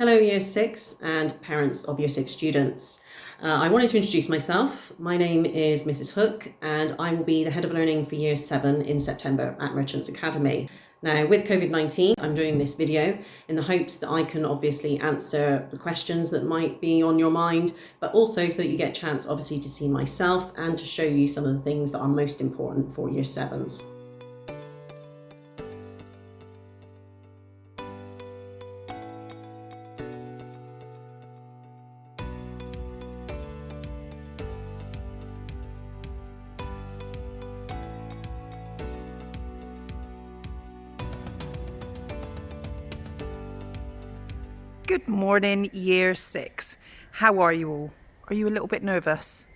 Hello Year 6 and parents of Year 6 students. I wanted to introduce myself. My name is Mrs. Hook and I will be the Head of Learning for Year 7 in September at Merchants Academy. Now with COVID-19, I'm doing this video in the hopes that I can obviously answer the questions that might be on your mind, but also so that you get a chance obviously to see myself and to show you some of the things that are most important for Year 7s. Good morning, Year 6. How are you all? Are you a little bit nervous?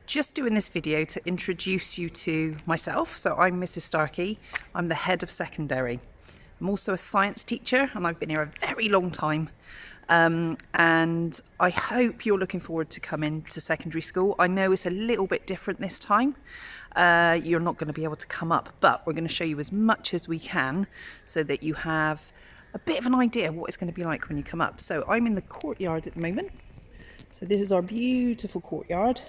Just doing this video to introduce you to myself. So I'm Mrs. Starkey. I'm the head of secondary. I'm also a science teacher and I've been here a very long time. And I hope you're looking forward to coming to secondary school. I know it's a little bit different this time. You're not going to be able to come up, but we're going to show you as much as we can so that you have a bit of an idea of what it's going to be like when you come up. So I'm in the courtyard at the moment. So this is our beautiful courtyard.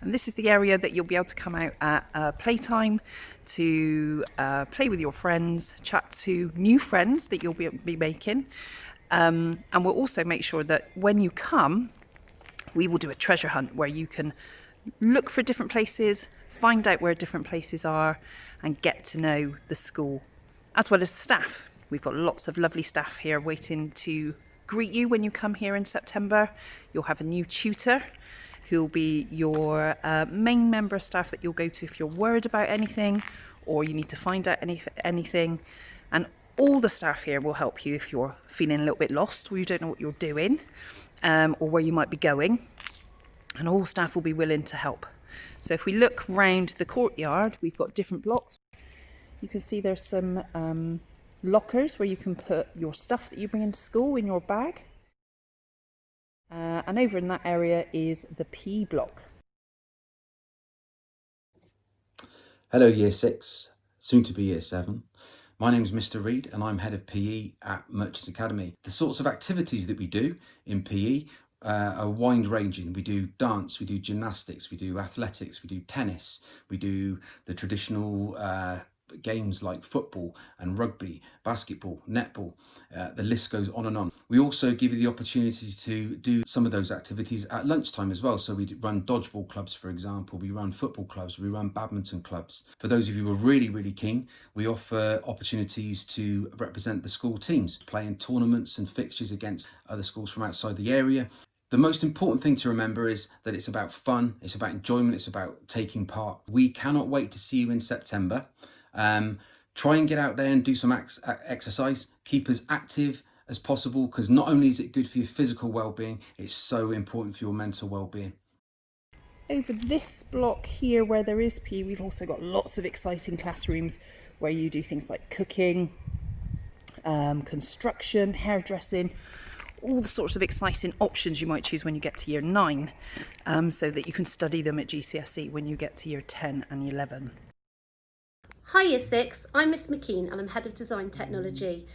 And this is the area that you'll be able to come out at playtime to play with your friends, chat to new friends that you'll be making. And we'll also make sure that when you come, we will do a treasure hunt where you can look for different places, find out where different places are, and get to know the school, as well as the staff. We've got lots of lovely staff here waiting to greet you when you come here in September. You'll have a new tutor who'll be your main member of staff that you'll go to if you're worried about anything or you need to find out anything. And all the staff here will help you if you're feeling a little bit lost or you don't know what you're doing or where you might be going. And all staff will be willing to help. So if we look round the courtyard, we've got different blocks. You can see there's some lockers where you can put your stuff that you bring into school in your bag. And over in that area is the PE block. Hello Year 6, soon to be Year 7. My name is Mr. Reed and I'm Head of PE at Merchants Academy. The sorts of activities that we do in PE are wide ranging. We do dance, we do gymnastics, we do athletics, we do tennis, we do the traditional games like football and rugby, basketball, netball, the list goes on and on. We also give you the opportunity to do some of those activities at lunchtime as well. So we run dodgeball clubs, for example, we run football clubs, we run badminton clubs. For those of you who are really keen, we offer opportunities to represent the school teams, play in tournaments and fixtures against other schools from outside the area. The most important thing to remember is that it's about fun, it's about enjoyment, it's about taking part. We cannot wait to see you in September. Try and get out there and do some exercise. Keep as active as possible because not only is it good for your physical well-being, it's so important for your mental well-being. Over this block here where there is PE, we've also got lots of exciting classrooms where you do things like cooking, construction, hairdressing, all the sorts of exciting options you might choose when you get to Year 9, so that you can study them at GCSE when you get to Year 10 and 11. Hi Year 6, I'm Miss McKean and I'm Head of Design Technology.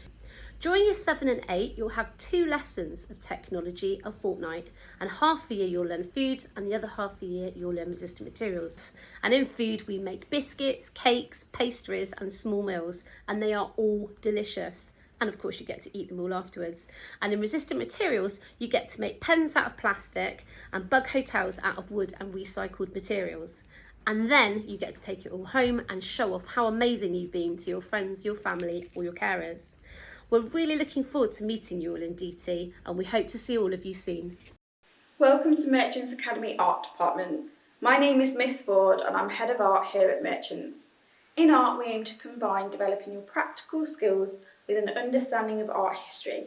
During Year 7 and 8 you'll have 2 lessons of technology a fortnight, and half the year you'll learn food and the other half of the year you'll learn resistant materials. And in food we make biscuits, cakes, pastries and small meals, and they are all delicious. And of course you get to eat them all afterwards. And in resistant materials you get to make pens out of plastic and bug hotels out of wood and recycled materials. And then you get to take it all home and show off how amazing you've been to your friends, your family or your carers. We're really looking forward to meeting you all in DT and we hope to see all of you soon. Welcome to Merchants Academy Art Department. My name is Miss Ford and I'm Head of Art here at Merchants. In art we aim to combine developing your practical skills with an understanding of art history.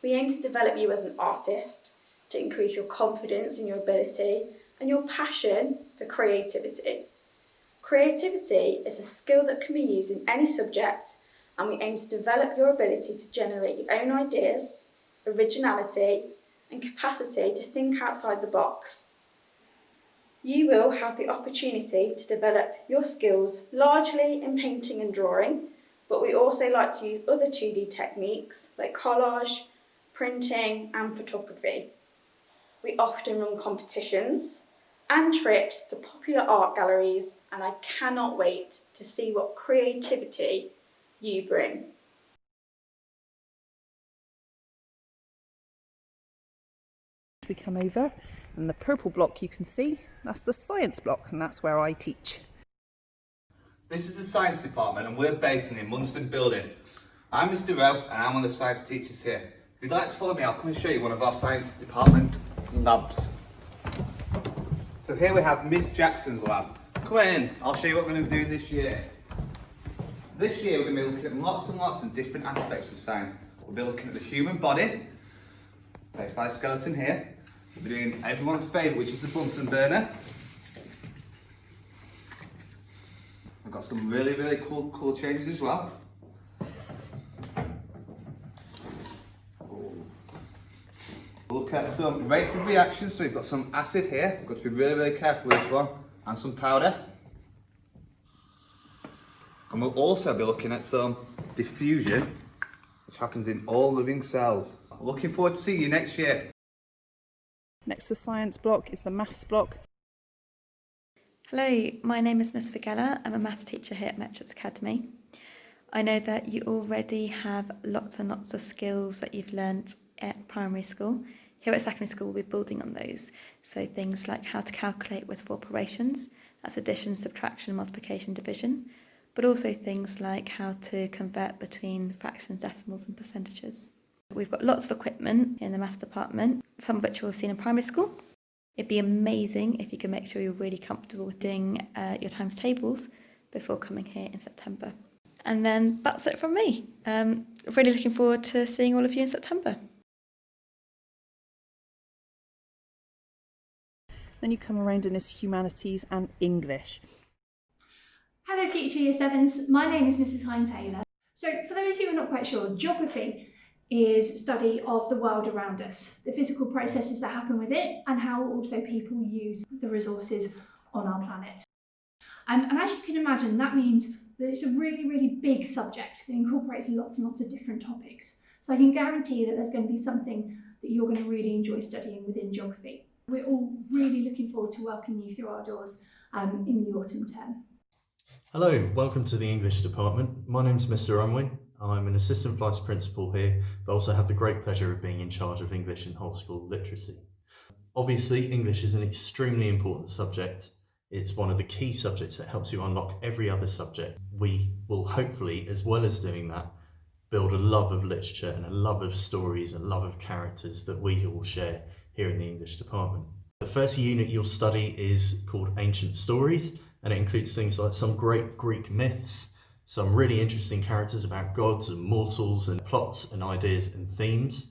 We aim to develop you as an artist, to increase your confidence in your ability and your passion for creativity. Creativity is a skill that can be used in any subject, and we aim to develop your ability to generate your own ideas, originality and capacity to think outside the box. You will have the opportunity to develop your skills largely in painting and drawing, but we also like to use other 2D techniques like collage, printing and photography. We often run competitions and trips to popular art galleries, and I cannot wait to see what creativity you bring. We come over, and the purple block you can see, that's the science block, and that's where I teach. This is the science department and we're based in the Munsford building. I'm Mr. Rowe and I'm one of the science teachers here. If you'd like to follow me, I'll come and show you one of our science department labs. So here we have Miss Jackson's lab. Come in, I'll show you what we're going to be doing this year. This year we're going to be looking at lots and lots of different aspects of science. We'll be looking at the human body, based by the skeleton here. We'll be doing everyone's favourite, which is the Bunsen burner. I've got some really cool colour changes as well. We'll look at some rates of reaction. So we've got some acid here. We've got to be really careful with this one. And some powder. And we'll also be looking at some diffusion, which happens in all living cells. Looking forward to seeing you next year. Next to science block is the maths block. Hello, my name is Miss Vigella. I'm a maths teacher here at Merchants Academy. I know that you already have lots and lots of skills that you've learnt at primary school. Here at secondary school, we're building on those. So things like how to calculate with 4 operations, that's addition, subtraction, multiplication, division, but also things like how to convert between fractions, decimals and percentages. We've got lots of equipment in the maths department, some of which we'll see in primary school. It'd be amazing if you can make sure you're really comfortable with doing your times tables before coming here in September. And then that's it from me. Really looking forward to seeing all of you in September. Then you come around in this humanities and English. Hello future Year 7s, my name is Mrs Hine-Taylor. So for those who are not quite sure, geography is study of the world around us, the physical processes that happen with it and how also people use the resources on our planet. And as you can imagine, that means that it's a really big subject that incorporates lots and lots of different topics. So I can guarantee that there's going to be something that you're going to really enjoy studying within geography. We're all really looking forward to welcoming you through our doors in the autumn term. Hello, welcome to the English department. My name's Mr. Unwin. I'm an assistant vice principal here, but also have the great pleasure of being in charge of English and whole school literacy. Obviously, English is an extremely important subject. It's one of the key subjects that helps you unlock every other subject. We will hopefully, as well as doing that, build a love of literature and a love of stories and love of characters that we all share here in the English department. The first unit you'll study is called Ancient Stories, and it includes things like some great Greek myths, some really interesting characters about gods and mortals and plots and ideas and themes.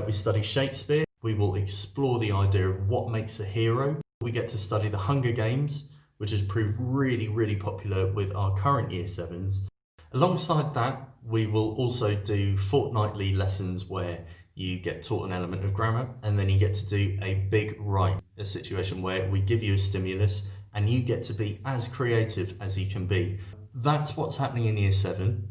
We study Shakespeare. We will explore the idea of what makes a hero. We get to study the Hunger Games, which has proved really popular with our current Year 7s. Alongside that, we will also do fortnightly lessons where you get taught an element of grammar and then you get to do a big write, a situation where we give you a stimulus and you get to be as creative as you can be. That's what's happening in Year 7.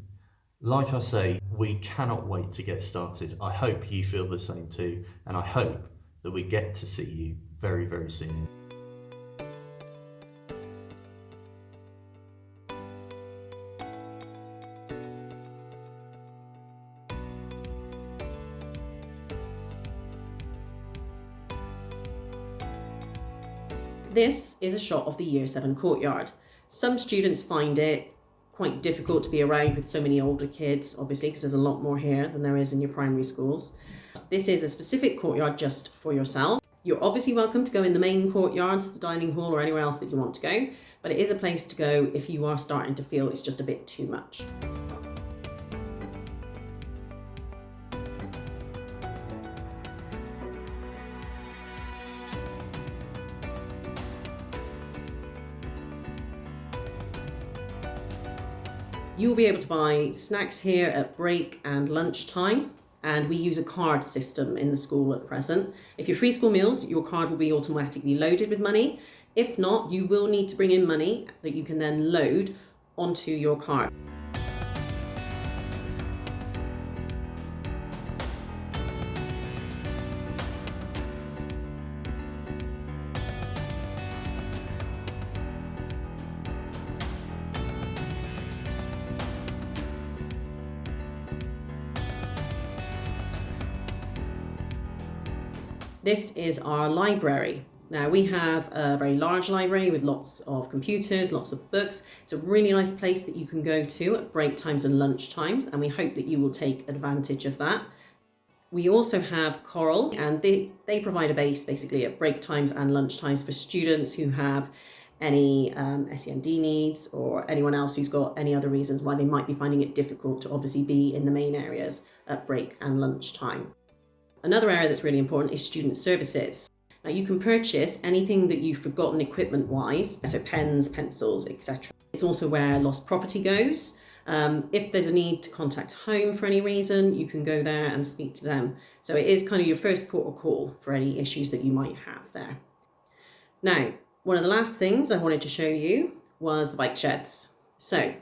Like I say, we cannot wait to get started. I hope you feel the same too, and I hope that we get to see you very soon. This is a shot of the Year 7 courtyard. Some students find it quite difficult to be around with so many older kids, obviously, because there's a lot more here than there is in your primary schools. This is a specific courtyard just for yourself. You're obviously welcome to go in the main courtyards, the dining hall, or anywhere else that you want to go, but it is a place to go if you are starting to feel it's just a bit too much. You'll be able to buy snacks here at break and lunchtime, and we use a card system in the school at present. If you're free school meals, your card will be automatically loaded with money. If not, you will need to bring in money that you can then load onto your card. This is our library. Now we have a very large library with lots of computers, lots of books. It's a really nice place that you can go to at break times and lunch times, and we hope that you will take advantage of that. We also have Coral, and they provide a base basically at break times and lunch times for students who have any SEND needs, or anyone else who's got any other reasons why they might be finding it difficult to obviously be in the main areas at break and lunch time. Another area that's really important is student services. Now you can purchase anything that you've forgotten equipment-wise, so pens, pencils, etc. It's also where lost property goes. If there's a need to contact home for any reason, you can go there and speak to them. So it is kind of your first port of call for any issues that you might have there. Now, one of the last things I wanted to show you was the bike sheds. So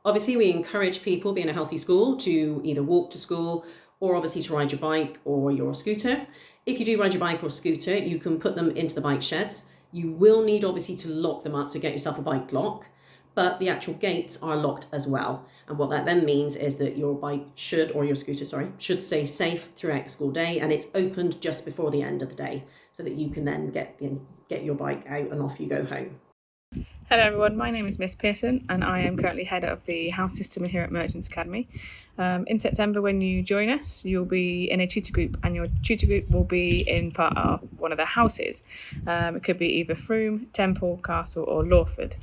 obviously we encourage people being a healthy school to either walk to school or obviously to ride your bike or your scooter. If you do ride your bike or scooter, you can put them into the bike sheds. You will need obviously to lock them up, so get yourself a bike lock, but the actual gates are locked as well. And what that then means is that your bike or your scooter, should stay safe throughout the school day, and it's opened just before the end of the day so that you can then get your bike out and off you go home. Hello everyone, my name is Miss Pearson and I am currently head of the house system here at Merchants Academy. In September when you join us, you'll be in a tutor group, and your tutor group will be in part of one of the houses. It could be either Frome, Temple, Castle or Lawford.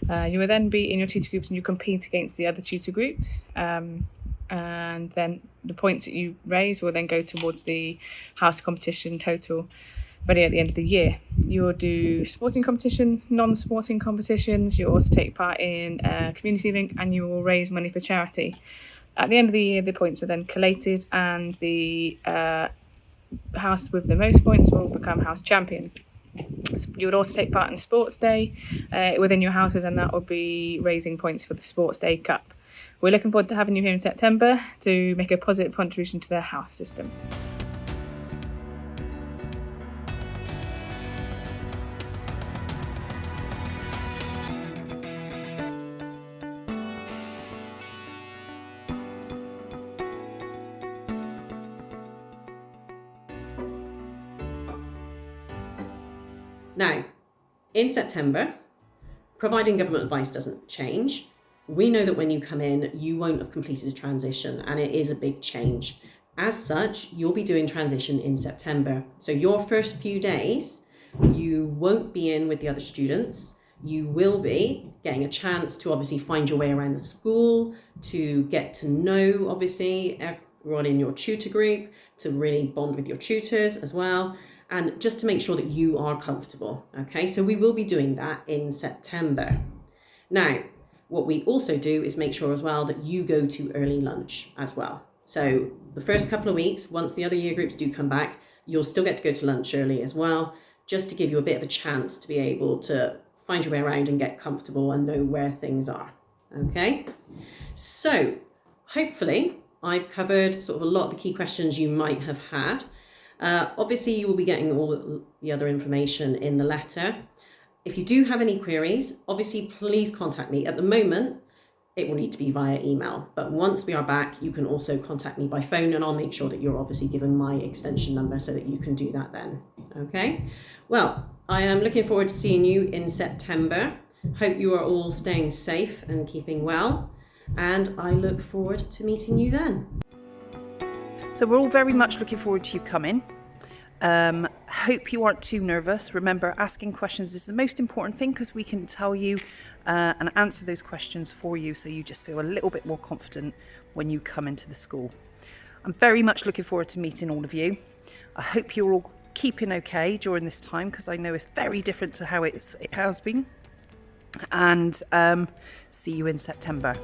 You will then be in your tutor groups and you compete against the other tutor groups. And then the points that you raise will then go towards the house competition total ready at the end of the year. You will do sporting competitions, non-sporting competitions. You'll also take part in a community link, and you will raise money for charity. At the end of the year, the points are then collated, and the house with the most points will become house champions. You would also take part in Sports Day within your houses, and that will be raising points for the Sports Day Cup. We're looking forward to having you here in September to make a positive contribution to the house system. Now, in September, providing government advice doesn't change, we know that when you come in, you won't have completed a transition, and it is a big change. As such, you'll be doing transition in September. So your first few days, you won't be in with the other students. You will be getting a chance to obviously find your way around the school, to get to know, obviously, everyone in your tutor group, to really bond with your tutors as well, and just to make sure that you are comfortable. Okay, so we will be doing that in September. Now, what we also do is make sure as well that you go to early lunch as well. So the first couple of weeks, once the other year groups do come back, you'll still get to go to lunch early as well, just to give you a bit of a chance to be able to find your way around and get comfortable and know where things are. Okay, so hopefully I've covered sort of a lot of the key questions you might have had. Obviously you will be getting all the other information in the letter. If you do have any queries, obviously please contact me. At the moment, it will need to be via email, but once we are back, you can also contact me by phone, and I'll make sure that you're obviously given my extension number so that you can do that then. Okay, well, I am looking forward to seeing you in September. Hope you are all staying safe and keeping well, and I look forward to meeting you then. So we're all very much looking forward to you coming. Hope you aren't too nervous. Remember, asking questions is the most important thing, because we can tell you and answer those questions for you, so you just feel a little bit more confident when you come into the school. I'm very much looking forward to meeting all of you. I hope you're all keeping okay during this time, because I know it's very different to how it has been. And see you in September.